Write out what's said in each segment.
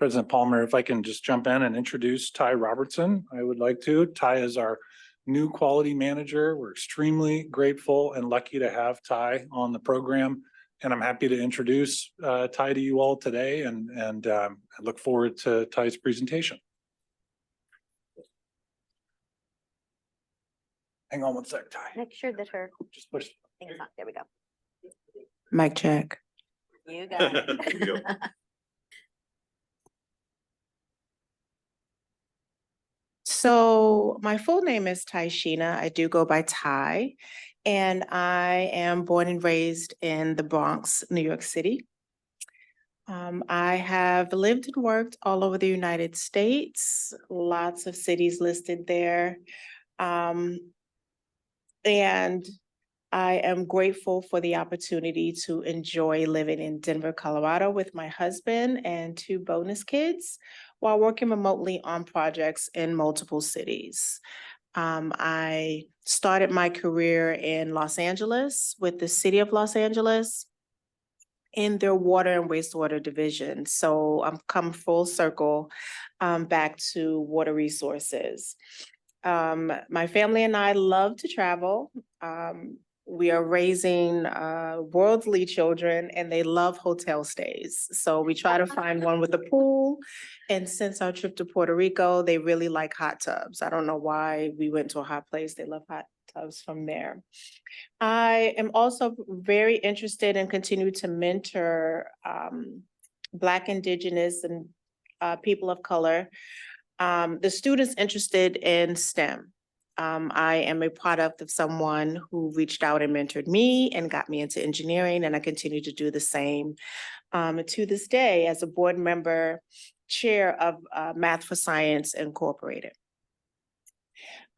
President Palmer, if I can just jump in and introduce Ty Robertson, I would like to. Ty is our new quality manager. We're extremely grateful and lucky to have Ty on the program. And I'm happy to introduce Ty to you all today and I look forward to Ty's presentation. Hang on one sec, Ty. Make sure that her Just push. thing's on. There we go. Mic check. You got it. There you go. So my full name is Tysheina. I do go by Ty, and I am born and raised in the Bronx, New York City. I have lived and worked all over the United States, lots of cities listed there. And I am grateful for the opportunity to enjoy living in Denver, Colorado with my husband and 2 bonus kids while working remotely on projects in multiple cities. I started my career in Los Angeles with the city of Los Angeles in their water and wastewater division. So I'm come full circle back to water resources. My family and I love to travel. We are raising worldly children and they love hotel stays. So we try to find one with a pool. And since our trip to Puerto Rico, they really like hot tubs. I don't know why we went to a hot place. They love hot tubs from there. I am also very interested and continue to mentor Black, Indigenous, and people of color. The students interested in STEM. I am a product of someone who reached out and mentored me and got me into engineering, and I continue to do the same to this day as a board member, chair of Math for Science Incorporated.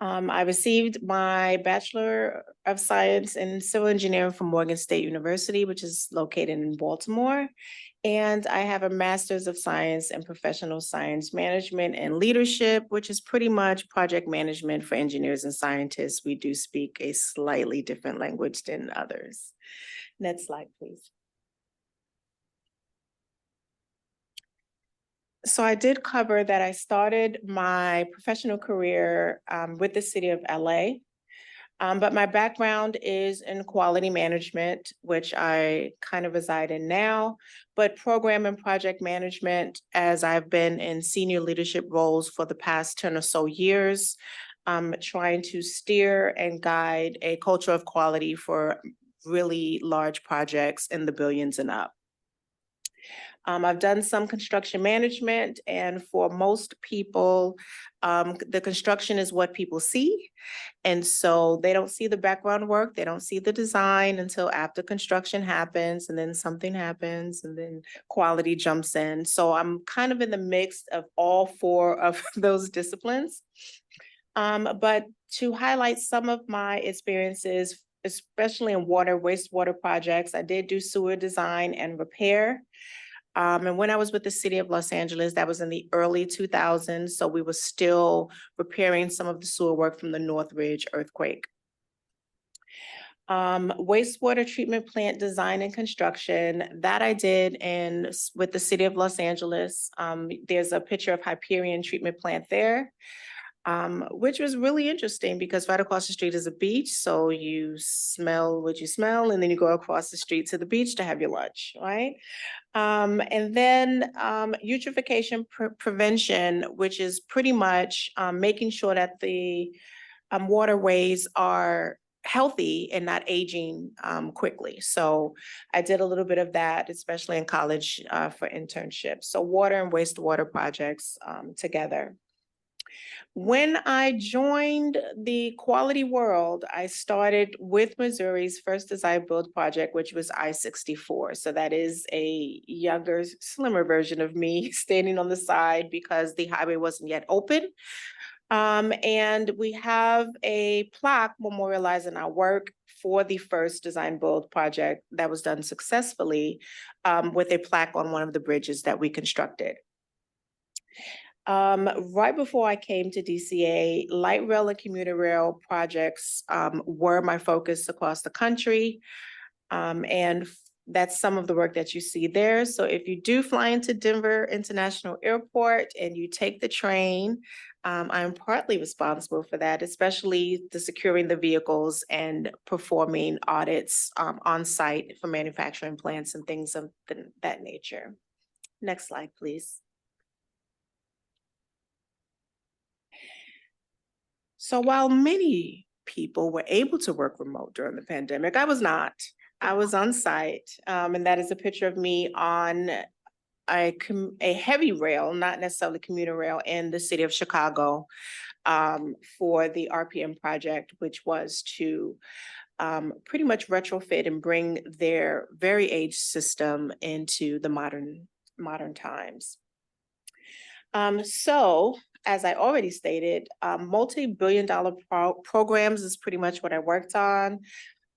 I received my Bachelor of Science in Civil Engineering from Morgan State University, which is located in Baltimore. And I have a Master's of Science in Professional Science Management and Leadership, which is pretty much project management for engineers and scientists. We do speak a slightly different language than others. Next slide, please. So I did cover that I started my professional career with the city of LA. But my background is in quality management, which I kind of reside in now, but program and project management, as I've been in senior leadership roles for the past 10 or so years, trying to steer and guide a culture of quality for really large projects in the billions and up. I've done some construction management, and for most people, the construction is what people see. And so they don't see the background work, they don't see the design until after construction happens, and then something happens, and then quality jumps in. So I'm kind of in the mix of all 4 of those disciplines. But to highlight some of my experiences, especially in water, wastewater projects, I did do sewer design and repair. And when I was with the city of Los Angeles, that was in the early 2000s. So we were still repairing some of the sewer work from the Northridge earthquake. Wastewater treatment plant design and construction, that I did with the city of Los Angeles. There's a picture of Hyperion treatment plant there. Which was really interesting because right across the street is a beach. So you smell what you smell, and then you go across the street to the beach to have your lunch, right? And then eutrophication prevention, which is pretty much making sure that the waterways are healthy and not aging quickly. So I did a little bit of that, especially in college for internships. So water and wastewater projects together. When I joined the quality world, I started with Missouri's first design build project, which was I-64. So that is a younger, slimmer version of me standing on the side because the highway wasn't yet open. And we have a plaque memorializing our work for the first design build project that was done successfully with a plaque on one of the bridges that we constructed. Right before I came to DCA, light rail and commuter rail projects were my focus across the country. And That's some of the work that you see there. So if you do fly into Denver International Airport and you take the train, I'm partly responsible for that, especially the securing the vehicles and performing audits on site for manufacturing plants and things of that nature. Next slide, please. So while many people were able to work remote during the pandemic, I was not. I was on site, and that is a picture of me on a heavy rail, not necessarily commuter rail, in the city of Chicago for the RPM project, which was to pretty much retrofit and bring their very aged system into the modern times. So, as I already stated, multi-billion-dollar programs is pretty much what I worked on.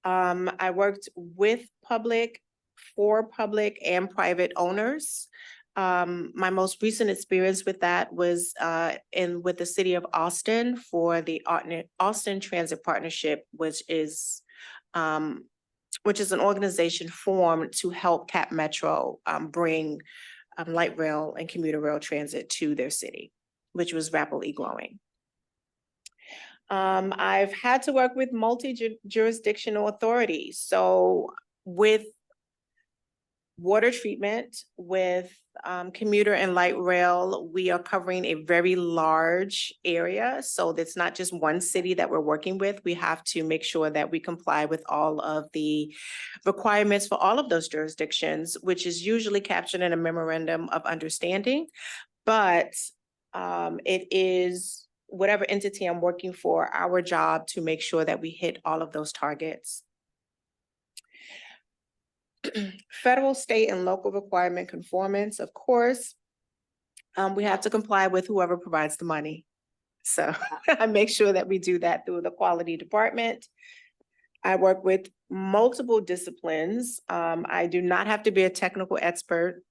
I worked with for public and private owners. My most recent experience with that was with the city of Austin for the Austin Transit Partnership, which is an organization formed to help Cap Metro bring light rail and commuter rail transit to their city, which was rapidly growing. I've had to work with multi-jurisdictional authorities. So with water treatment, with commuter and light rail, we are covering a very large area. So it's not just one city that we're working with. We have to make sure that we comply with all of the requirements for all of those jurisdictions, which is usually captured in a memorandum of understanding. But it is whatever entity I'm working for, our job to make sure that we hit all of those targets. Federal, state, and local requirement conformance, of course. We have to comply with whoever provides the money. So I make sure that we do that through the quality department. I work with multiple disciplines. I do not have to be a technical expert.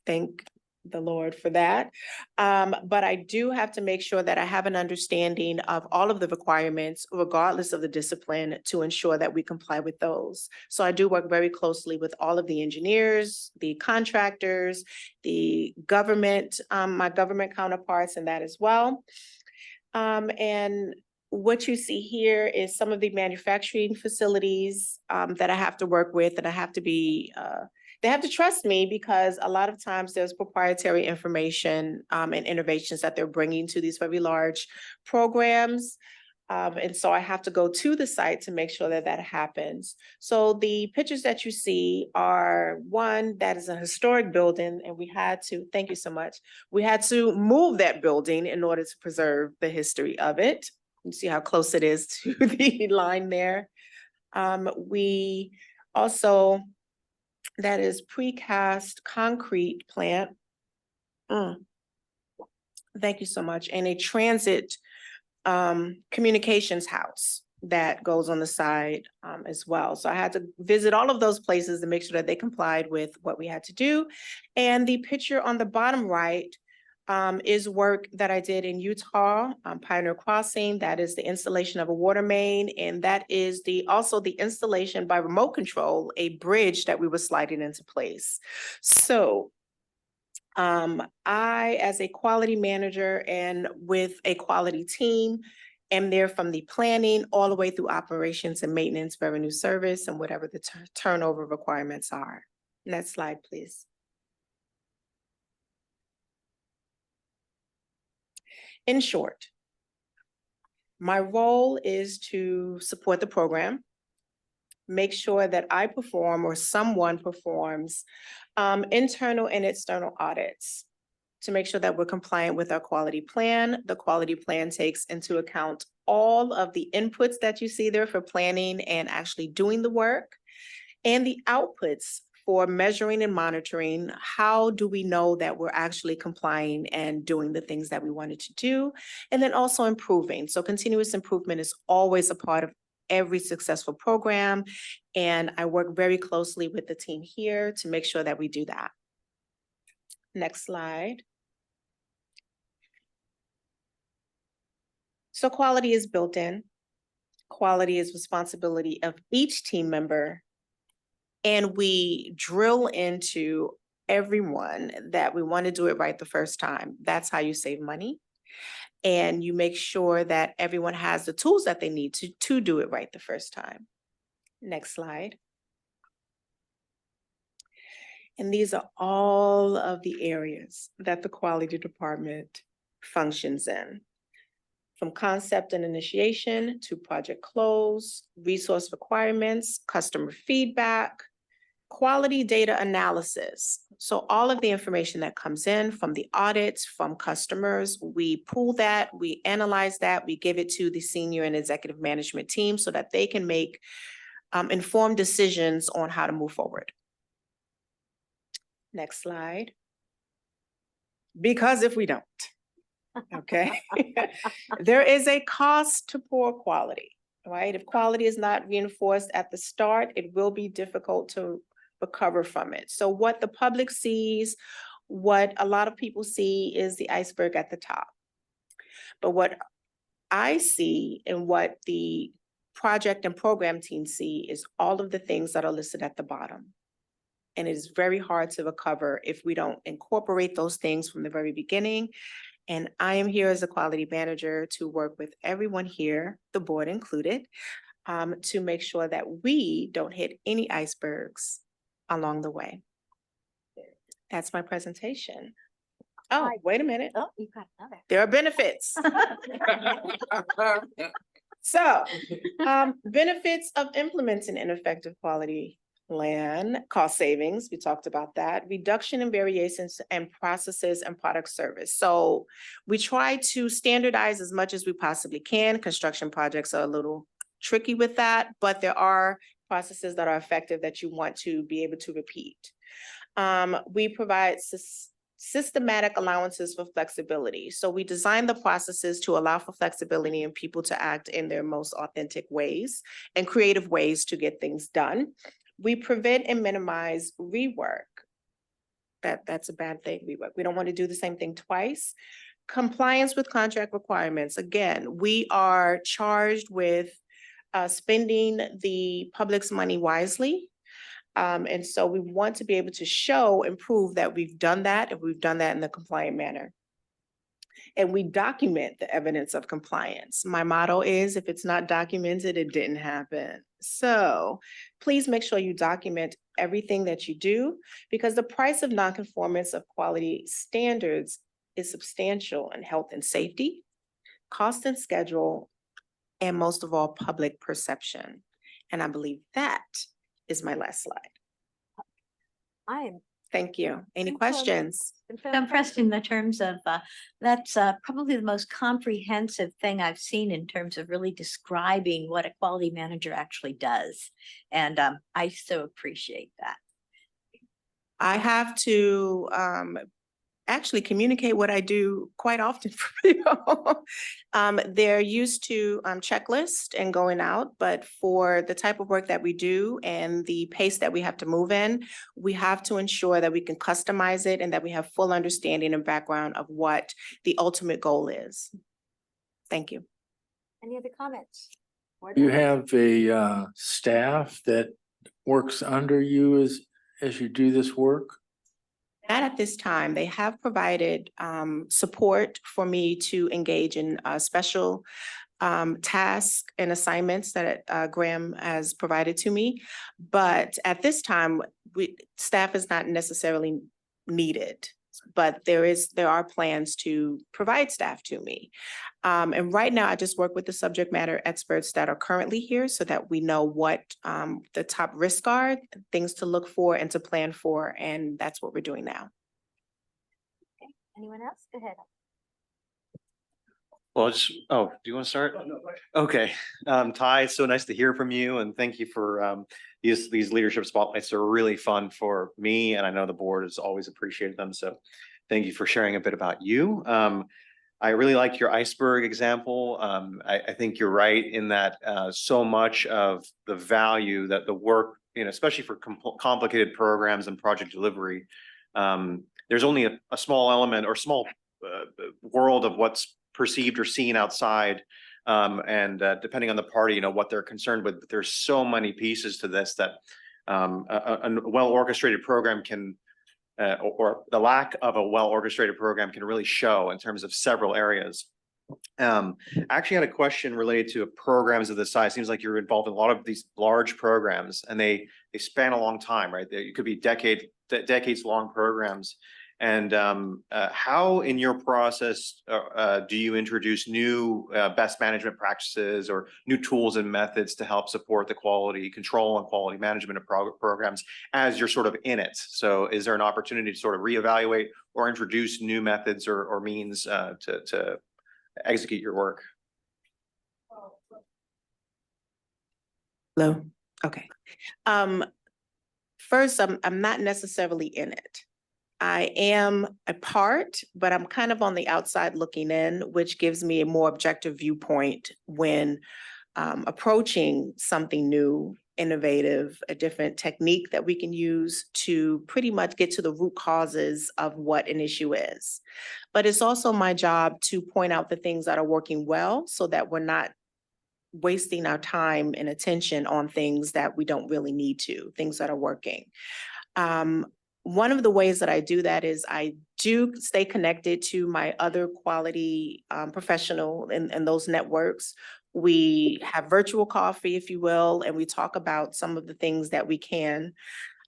Thank the Lord for that. But I do have to make sure that I have an understanding of all of the requirements, regardless of the discipline, to ensure that we comply with those. So I do work very closely with all of the engineers, the contractors, the government, my government counterparts in that as well. And what you see here is some of the manufacturing facilities that I have to work with, and I have to be they have to trust me because a lot of times there's proprietary information and innovations that they're bringing to these very large programs. And so I have to go to the site to make sure that that happens. So the pictures that you see are one that is a historic building, and we had to, thank you so much, we had to move that building in order to preserve the history of it. You see how close it is to the line there. We also, that is precast concrete plant. Thank you so much. And a transit communications house that goes on the side as well. So I had to visit all of those places to make sure that they complied with what we had to do. And the picture on the bottom right is work that I did in Utah, Pioneer Crossing. That is the installation of a water main. And that is also the installation by remote control, a bridge that we were sliding into place. So I, as a quality manager and with a quality team, am there from the planning all the way through operations and maintenance, revenue service, and whatever the turnover requirements are. Next slide, please. In short, my role is to support the program, make sure that I perform or someone performs internal and external audits to make sure that we're compliant with our quality plan. The quality plan takes into account all of the inputs that you see there for planning and actually doing the work, and the outputs for measuring and monitoring. How do we know that we're actually complying and doing the things that we wanted to do? And then also improving. So continuous improvement is always a part of every successful program. And I work very closely with the team here to make sure that we do that. Next slide. So quality is built in. Quality is responsibility of each team member And we drill into everyone that we want to do it right the first time. That's how you save money. And you make sure that everyone has the tools that they need to do it right the first time. Next slide. And these are all of the areas that the quality department functions in. From concept and initiation to project close, resource requirements, customer feedback, quality data analysis. So all of the information that comes in from the audits, from customers, we pull that, we analyze that, we give it to the senior and executive management team so that they can make informed decisions on how to move forward. Next slide. Because if we don't, okay, there is a cost to poor quality, right? If quality is not reinforced at the start, it will be difficult to recover from it. So what the public sees, what a lot of people see is the iceberg at the top. But what I see and what the project and program teams see is all of the things that are listed at the bottom. And it is very hard to recover if we don't incorporate those things from the very beginning. And I am here as a quality manager to work with everyone here, the board included, to make sure that we don't hit any icebergs along the way. That's my presentation. Oh, wait a minute. Oh, you got another. There are benefits. So, benefits of implementing an effective quality plan, cost savings, we talked about that, reduction in variations and processes and product service. So we try to standardize as much as we possibly can. Construction projects are a little tricky with that, but there are processes that are effective that you want to be able to repeat. We provide systematic allowances for flexibility. So we design the processes to allow for flexibility and people to act in their most authentic ways and creative ways to get things done. We prevent and minimize rework. That's a bad thing, rework. We don't want to do the same thing twice. Compliance with contract requirements. Again, we are charged with spending the public's money wisely. And so we want to be able to show and prove that we've done that, and we've done that in a compliant manner. And we document the evidence of compliance. My motto is, if it's not documented, it didn't happen. So please make sure you document everything that you do, because the price of nonconformance of quality standards is substantial in health and safety, cost and schedule, and most of all, public perception. And I believe that is my last slide. Thank you. Any questions? Impressed in the terms of, that's probably the most comprehensive thing I've seen in terms of really describing what a quality manager actually does. And I so appreciate that. I have to actually communicate what I do quite often for people. They're used to checklist and going out, but for the type of work that we do and the pace that we have to move in, we have to ensure that we can customize it and that we have full understanding and background of what the ultimate goal is. Thank you. Any other comments? You have a staff that works under you as you do this work? Not at this time. They have provided support for me to engage in special tasks and assignments that Graham has provided to me. But at this time, staff is not necessarily needed, but there are plans to provide staff to me. And right now I just work with the subject matter experts that are currently here so that we know what the top risks are, things to look for and to plan for. And that's what we're doing now. Okay. Anyone else? Go ahead. Well, do you want to start? Okay, Ty, it's so nice to hear from you, and thank you for these leadership spotlights. Are really fun for me, and I know the board has always appreciated them. So thank you for sharing a bit about you. I really like your iceberg example. I think you're right in that so much of the value that the work, especially for complicated programs and project delivery, there's only a small element or small world of what's perceived or seen outside, and depending on the party, what they're concerned with. But there's so many pieces to this that a well orchestrated program can or the lack of a well orchestrated program can really show in terms of several areas. I actually had a question related to programs of this size. Seems like you're involved in a lot of these large programs, and they span a long time, right? It could be decades long programs. And how in your process do you introduce new best management practices or new tools and methods to help support the quality control and quality management of programs as you're sort of in it? So is there an opportunity to sort of reevaluate or introduce new methods or means to execute your work? Hello, okay. First, I'm not necessarily in it. I am a part, but I'm kind of on the outside looking in, which gives me a more objective viewpoint when approaching something new, innovative, a different technique that we can use to pretty much get to the root causes of what an issue is. But it's also my job to point out the things that are working well so that we're not wasting our time and attention on things that we don't really need to, things that are working. One of the ways that I do that is I do stay connected to my other quality professional in those networks. We have virtual coffee, if you will, and we talk about some of the things that we can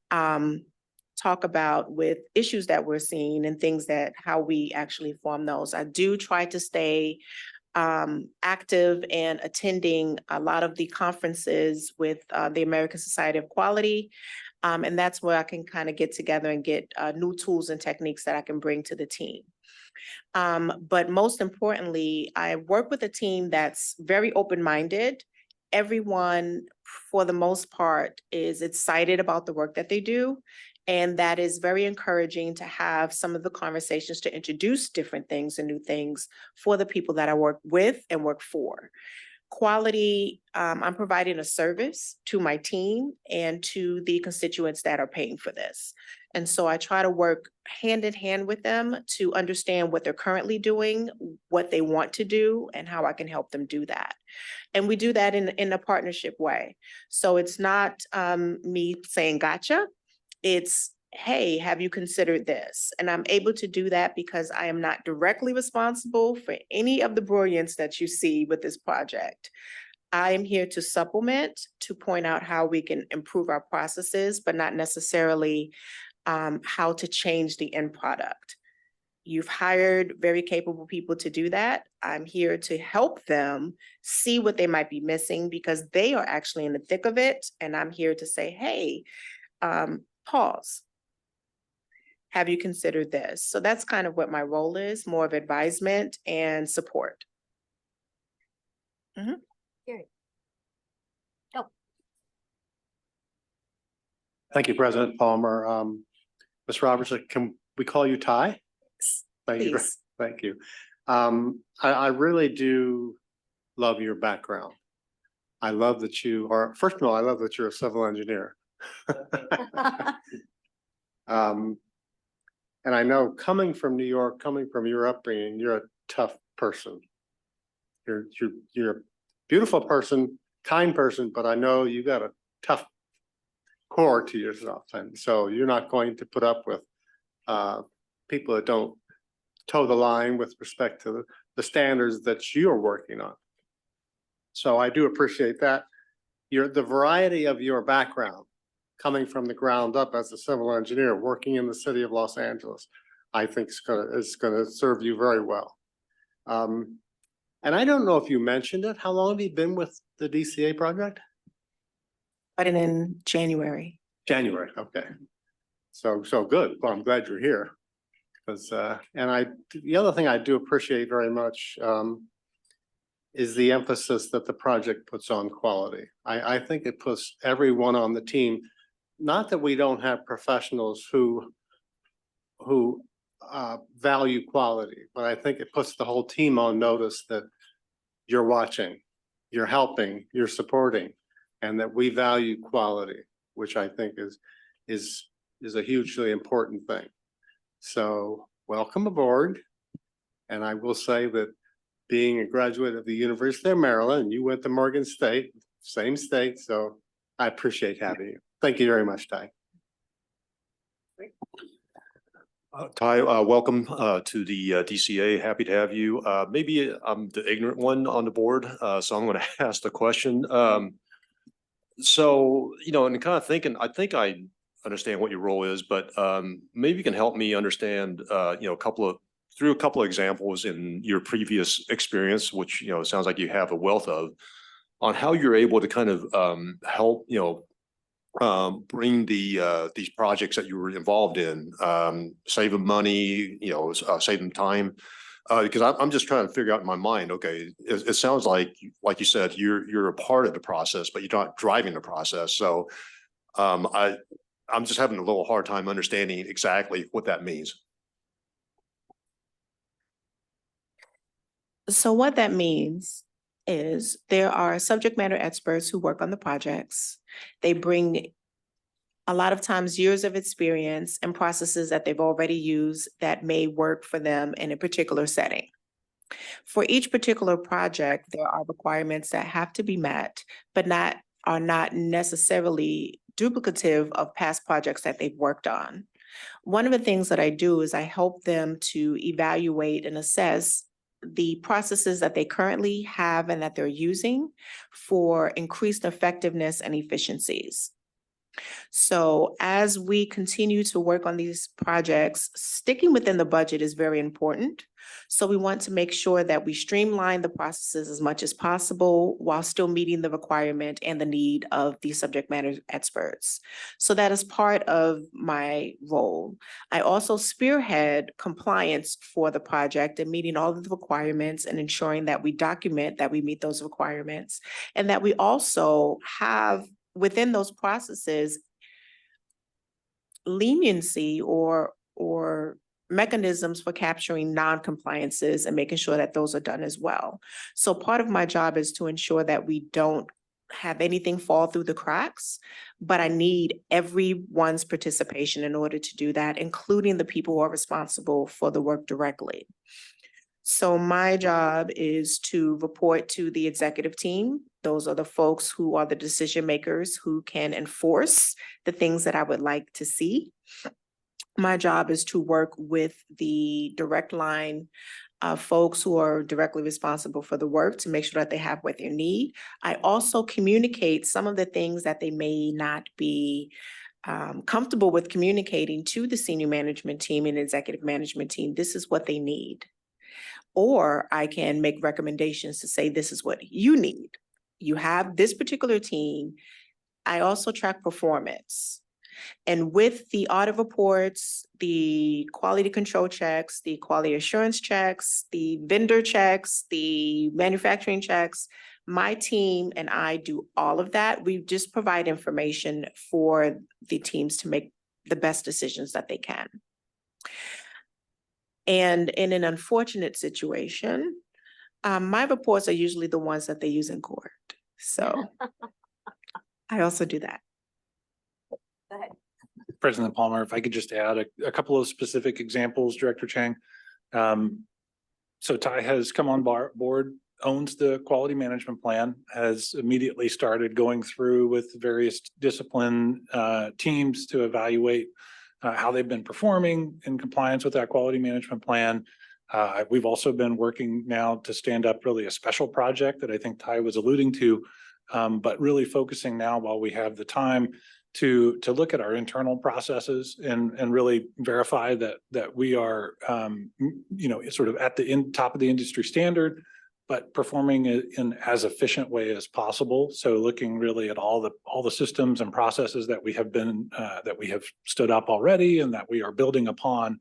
talk about with issues that we're seeing and things that how we actually form those. I do try to stay active and attending a lot of the conferences with the American Society of Quality. And that's where I can kind of get together and get new tools and techniques that I can bring to the team. But most importantly, I work with a team that's very open-minded. Everyone, for the most part, is excited about the work that they do. And that is very encouraging to have some of the conversations to introduce different things and new things for the people that I work with and work for. Quality, I'm providing a service to my team and to the constituents that are paying for this. And so I try to work hand in hand with them to understand what they're currently doing, what they want to do, and how I can help them do that. And we do that in a partnership way. So it's not me saying, gotcha. It's, hey, have you considered this? And I'm able to do that because I am not directly responsible for any of the brilliance that you see with this project. I am here to supplement, to point out how we can improve our processes, but not necessarily how to change the end product. You've hired very capable people to do that. I'm here to help them see what they might be missing because they are actually in the thick of it. And I'm here to say, hey, pause. Have you considered this? So that's kind of what my role is, more of advisement and support. Gary. Oh, Thank you, President Palmer. Ms. Robertson, can we call you Ty? Thank you. Please. Thank you. I really do love your background. I love that you are, first of all, I love that you're a civil engineer. And I know coming from New York, coming from your upbringing, you're a tough person. You're a beautiful person, kind person, but I know you got a tough core to yourself. And so you're not going to put up with people that don't toe the line with respect to the standards that you're working on. So I do appreciate that. The variety of your background, coming from the ground up as a civil engineer, working in the city of Los Angeles, I think is gonna serve you very well. And I don't know if you mentioned it. How long have you been with the DCA project? But in January. January, okay. So good. Well, I'm glad you're here. Because the other thing I do appreciate very much is the emphasis that the project puts on quality. I think it puts everyone on the team. Not that we don't have professionals who value quality, but I think it puts the whole team on notice that you're watching, you're helping, you're supporting, and that we value quality, which I think is a hugely important thing. So welcome aboard. And I will say that being a graduate of the University of Maryland, you went to Morgan State, same state, so I appreciate having you. Thank you very much, Ty. Ty, welcome to the DCA. Happy to have you. Maybe I'm the ignorant one on the board, so I'm going to ask the question. So, and kind of thinking, I think I understand what your role is, but maybe you can help me understand, through a couple of examples in your previous experience, which, it sounds like you have a wealth of, on how you're able to kind of help, bring these projects that you were involved in, save them money, save them time. Because I'm just trying to figure out in my mind, okay, it sounds like you said, you're a part of the process, but you're not driving the process. So I'm just having a little hard time understanding exactly what that means. So what that means is there are subject matter experts who work on the projects. They bring a lot of times years of experience and processes that they've already used that may work for them in a particular setting. For each particular project, there are requirements that have to be met, but are not necessarily duplicative of past projects that they've worked on. One of the things that I do is I help them to evaluate and assess the processes that they currently have and that they're using for increased effectiveness and efficiencies. So as we continue to work on these projects, sticking within the budget is very important. So we want to make sure that we streamline the processes as much as possible while still meeting the requirement and the need of the subject matter experts. So that is part of my role. I also spearhead compliance for the project and meeting all of the requirements and ensuring that we document that we meet those requirements, and that we also have within those processes leniency or mechanisms for capturing non-compliances and making sure that those are done as well. So part of my job is to ensure that we don't have anything fall through the cracks, but I need everyone's participation in order to do that, including the people who are responsible for the work directly. So my job is to report to the executive team. Those are the folks who are the decision makers who can enforce the things that I would like to see. My job is to work with the direct line folks who are directly responsible for the work to make sure that they have what they need. I also communicate some of the things that they may not be comfortable with communicating to the senior management team and executive management team. This is what they need. Or I can make recommendations to say, this is what you need. You have this particular team. I also track performance. And with the audit reports, the quality control checks, the quality assurance checks, the vendor checks, the manufacturing checks, my team and I do all of that. We just provide information for the teams to make the best decisions that they can. And in an unfortunate situation, my reports are usually the ones that they use in court. So I also do that. Go ahead. President Palmer, if I could just add a couple of specific examples, Director Chang. So Ty has come on board, owns the quality management plan, has immediately started going through with various discipline teams to evaluate how they've been performing in compliance with that quality management plan. We've also been working now to stand up really a special project that I think Ty was alluding to, but really focusing now while we have the time to look at our internal processes and really verify that we are, sort of at the top of the industry standard, but performing it in as efficient way as possible. So looking really at all the systems and processes that we have stood up already and that we are building upon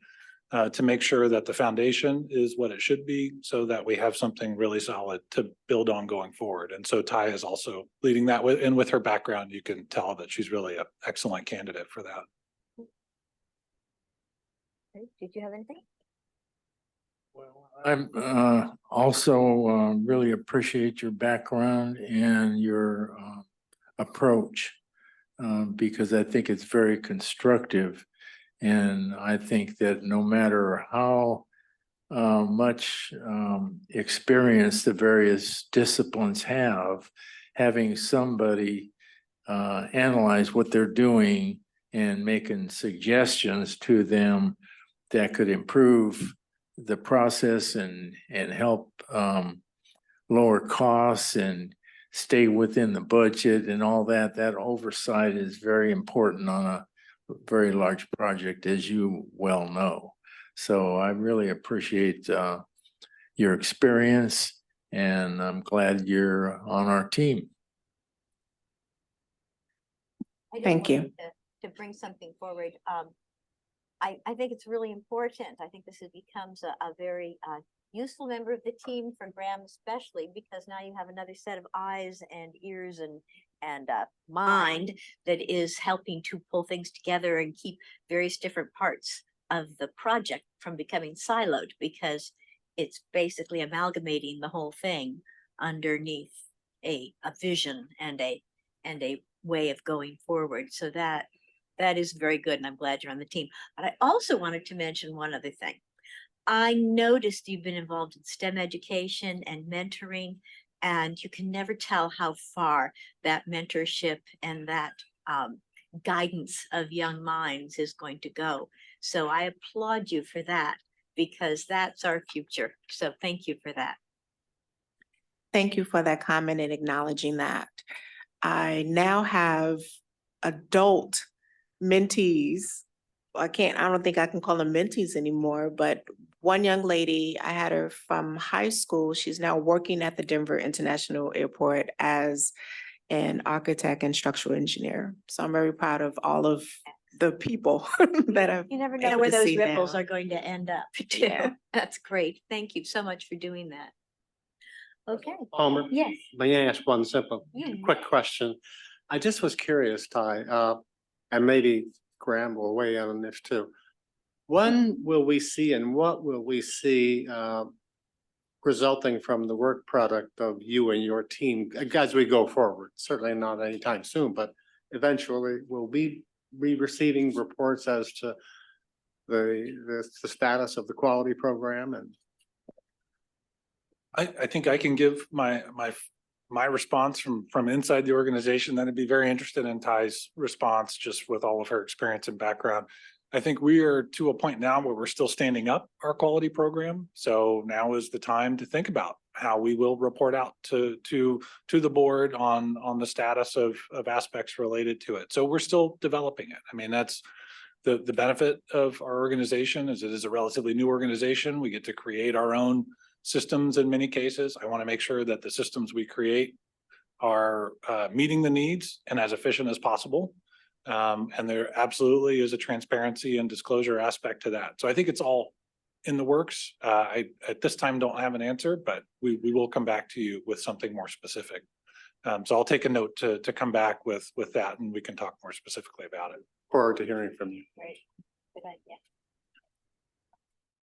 to make sure that the foundation is what it should be, so that we have something really solid to build on going forward. And so Ty is also leading that and with her background, you can tell that she's really an excellent candidate for that. Did you have anything? Well, I'm also really appreciate your background and your approach because I think it's very constructive. And I think that no matter how much experience the various disciplines have, having somebody analyze what they're doing and making suggestions to them that could improve the process and help lower costs and stay within the budget and all that. That oversight is very important on a very large project, as you well know. So I really appreciate your experience, and I'm glad you're on our team. I just Thank you. wanted To bring something forward. I think it's really important. I think this becomes a very useful member of the team for Graham especially, because now you have another set of eyes and ears and mind that is helping to pull things together and keep various different parts of the project from becoming siloed, because it's basically amalgamating the whole thing underneath a vision and a way of going forward. So that is very good, and I'm glad you're on the team. But I also wanted to mention one other thing. I noticed you've been involved in STEM education and mentoring, and you can never tell how far that mentorship and that guidance of young minds is going to go. So I applaud you for that, because that's our future. So thank you for that. Thank you for that comment and acknowledging that. I now have adult mentees. I don't think I can call them mentees anymore, but one young lady, I had her from high school. She's now working at the Denver International Airport as an architect and structural engineer. So I'm very proud of all of the people that I've. You never know able where to those see ripples now. are going to end up too. Yeah. That's great. Thank you so much for doing that. Okay, Palmer, yes. may I ask one simple, Yeah. quick question? I just was curious, Ty, and maybe Graham will weigh in on this too. When will we see and what will we see resulting from the work product of you and your team as we go forward? Certainly not anytime soon, but eventually will we be receiving reports as to the status of the quality program? And I think I can give my response from inside the organization. Then I'd be very interested in Ty's response, just with all of her experience and background. I think we are to a point now where we're still standing up our quality program. So now is the time to think about how we will report out to the board on the status of aspects related to it. So we're still developing it. I mean, that's the benefit of our organization, is it is a relatively new organization. We get to create our own systems in many cases. I want to make sure that the systems we create are meeting the needs and as efficient as possible. And there absolutely is a transparency and disclosure aspect to that. So I think it's all in the works. I at this time don't have an answer, but we will come back to you with something more specific. So I'll take a note to come back with that, and we can talk more specifically about it. forward to hearing from you. Great. Good idea.